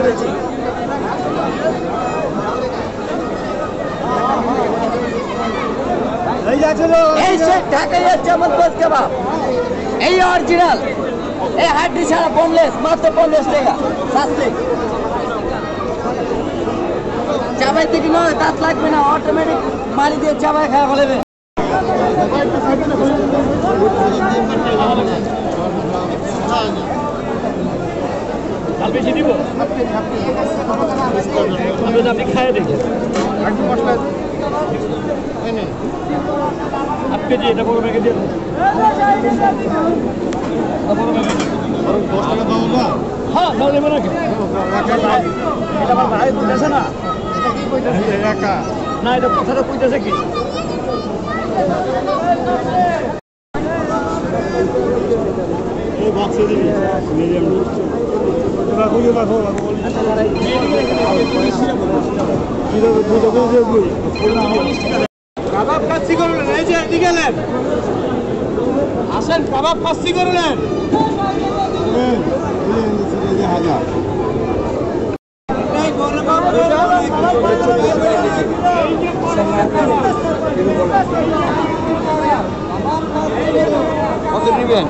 বেশি। এই সে ঢাকাই যেমন গোস কাবাব, এই অরিজিনাল, এই হাড্ডি ছাড়া বোনলেস, মাত্র 50 টাকা। সাসলি চাবাই থেকে নয়, দাঁত লাগবে না, অটোমেটিক মারি দিয়ে চাবাই খাওয়া ফেলবে। বেশি দিব আপনি খায় দেখেন আপনি যে এটা বড় ব্যাগে দিয়ে হ্যাঁ দাও নেবো নাকি এটা আমার ভাই বুঝেছে না না এটা কথাটা কইতেছে কি এই বক্সে দিবি মিডিয়াম কাবাব কাচ্চি করলেন, এই যে এদিকে গেলেন, আসেন কাবাব কাচ্চি করলেন। কত নেবেন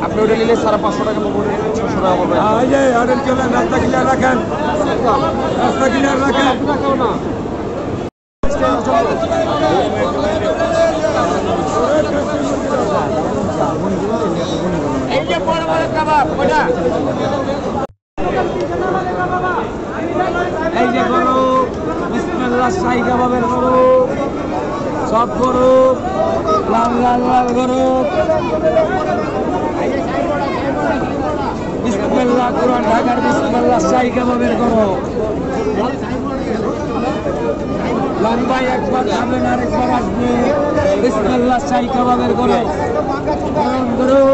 আপনি? ওটা নিলে 550 টাকা পড়বে, 600 টাকা পড়বে। এই যে অর্ডার করলেন, নাস্তা ক্লিয়ার রাখেন, নাস্তা ক্লিয়ার রাখেন। এই যে বড় বড় কাবাব ওটা, এই যে গরু বিসমিল্লাহ শাহী কাবাবের গরু, সব গরু লাল লাল লাল গরু, বিসমিল্লাহ পুরান ঢাকার বিসমিল্লাহ শাহী কাবাবের গরু। লম্বাই একবার খাবেন আরেকবার আসবে, বিসমিল্লাহ শাহী কাবাবের গরু, গরম গরু।